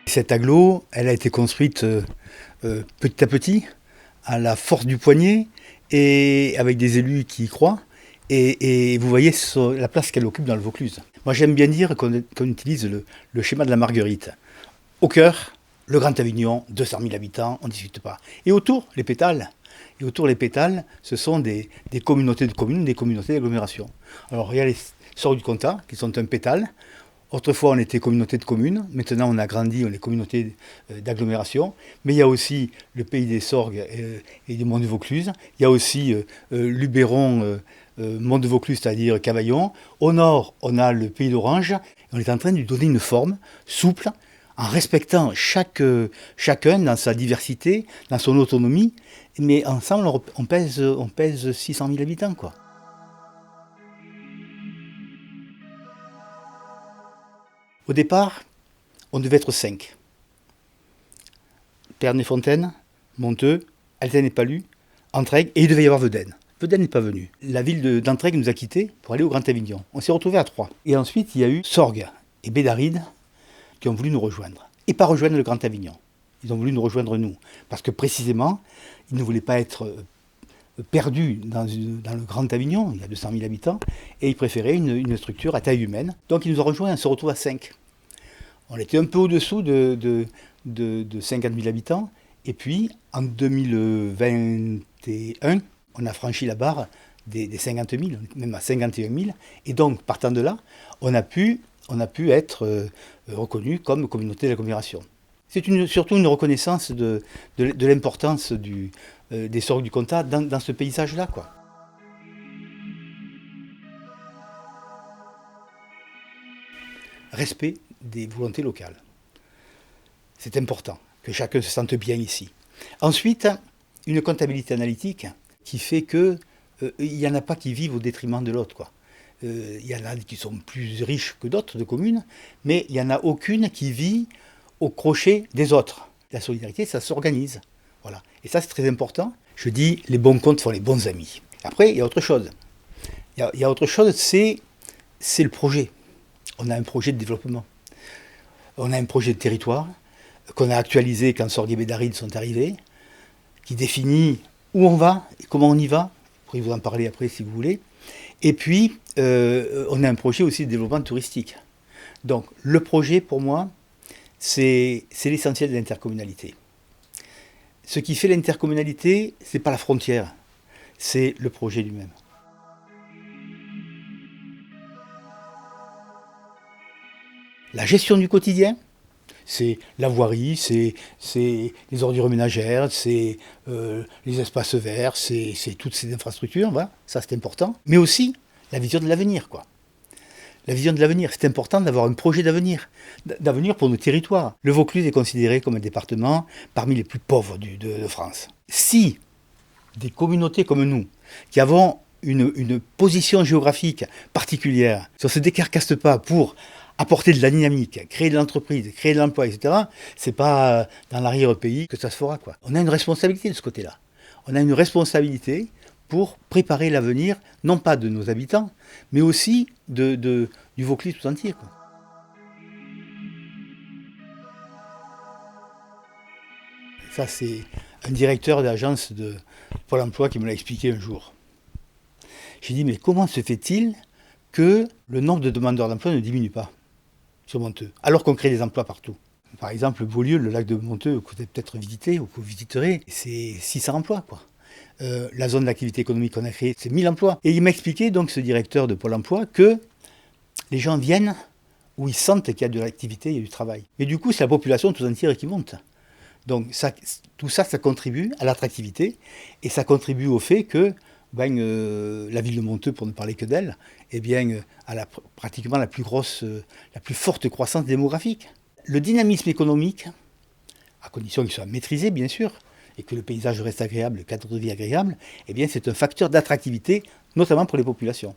Cette agglo, elle a été construite petit à petit, à la force du poignet, et avec des élus qui y croient. Et vous voyez la place qu'elle occupe dans le Vaucluse. Moi, j'aime bien dire qu'on utilise le schéma de la marguerite. Au cœur, le Grand Avignon, 200 000 habitants, on ne discute pas. Et autour, les pétales. Et autour, les pétales, ce sont des communautés de communes, des communautés d'agglomération. Alors, il y a les Sorgues du Comtat, qui sont un pétale. Autrefois, on était communauté de communes. Maintenant, on a grandi, on est communauté d'agglomération. Mais il y a aussi le pays des Sorgues et du Mont de Vaucluse. Il y a aussi Luberon, Mont de Vaucluse, c'est-à-dire Cavaillon. Au nord, on a le pays d'Orange. On est en train de lui donner une forme souple, en respectant chacun dans sa diversité, dans son autonomie. Mais ensemble, on pèse 600 000 habitants, quoi. Au départ, on devait être 5. Ternay-Fontaine, Monteux, Alten-et-Palus, Entraigues, et il devait y avoir Vedène. Vedène n'est pas venu. La ville d'Entraigues nous a quittés pour aller au Grand Avignon. On s'est retrouvés à 3. Et ensuite, il y a eu Sorgues et Bédaride qui ont voulu nous rejoindre. Et pas rejoindre le Grand Avignon. Ils ont voulu nous rejoindre nous. Parce que précisément, ils ne voulaient pas être perdus dans le Grand Avignon, il y a 200 000 habitants, et ils préféraient une structure à taille humaine. Donc ils nous ont rejoints, on se retrouve à 5. On était un peu au-dessous de 50 000 habitants, et puis en 2021, on a franchi la barre des 50 000, même à 51 000, et donc partant de là, on a pu être reconnu comme communauté d'agglomération. C'est surtout une reconnaissance de l'importance des Sorgues du Comtat dans ce paysage-là, quoi. Respect des volontés locales. C'est important que chacun se sente bien ici. Ensuite, une comptabilité analytique qui fait que il n'y en a pas qui vivent au détriment de l'autre, quoi. Il y en a qui sont plus riches que d'autres de communes, mais il n'y en a aucune qui vit au crochet des autres. La solidarité, ça s'organise. Voilà. Et ça, c'est très important. Je dis, les bons comptes font les bons amis. Après, il y a autre chose. Il y a autre chose, c'est le projet. On a un projet de développement. On a un projet de territoire qu'on a actualisé quand Sorgues et Bédaride sont arrivés, qui définit où on va et comment on y va. Je pourrais vous en parler après si vous voulez. Et puis, on a un projet aussi de développement touristique. Donc, le projet, pour moi, c'est l'essentiel de l'intercommunalité. Ce qui fait l'intercommunalité, ce n'est pas la frontière, c'est le projet lui-même. La gestion du quotidien, c'est la voirie, c'est les ordures ménagères, c'est les espaces verts, c'est toutes ces infrastructures, voilà, ça c'est important. Mais aussi la vision de l'avenir, quoi. La vision de l'avenir, c'est important d'avoir un projet d'avenir pour nos territoires. Le Vaucluse est considéré comme un département parmi les plus pauvres de France. Si des communautés comme nous, qui avons une position géographique particulière, si on ne se décarcasse pas pour apporter de la dynamique, créer de l'entreprise, créer de l'emploi, etc., c'est pas dans l'arrière-pays que ça se fera, quoi. On a une responsabilité de ce côté-là. On a une responsabilité pour préparer l'avenir, non pas de nos habitants, mais aussi du Vaucluse tout entier, quoi. Ça, c'est un directeur d'agence de Pôle emploi qui me l'a expliqué un jour. J'ai dit, mais comment se fait-il que le nombre de demandeurs d'emploi ne diminue pas sur Monteux, alors qu'on crée des emplois partout? Par exemple, Beaulieu, le lac de Monteux, que vous avez peut-être visité ou que vous visiterez, c'est 600 emplois, quoi. La zone d'activité économique qu'on a créée, c'est 1000 emplois. Et il m'a expliqué, donc, ce directeur de Pôle emploi, que les gens viennent où ils sentent qu'il y a de l'activité, il y a du travail. Et du coup, c'est la population tout entière qui monte. Donc, tout ça, ça contribue à l'attractivité et ça contribue au fait que la ville de Monteux, pour ne parler que d'elle, a pratiquement la plus forte croissance démographique. Le dynamisme économique, à condition qu'il soit maîtrisé, bien sûr, et que le paysage reste agréable, le cadre de vie agréable, c'est un facteur d'attractivité, notamment pour les populations.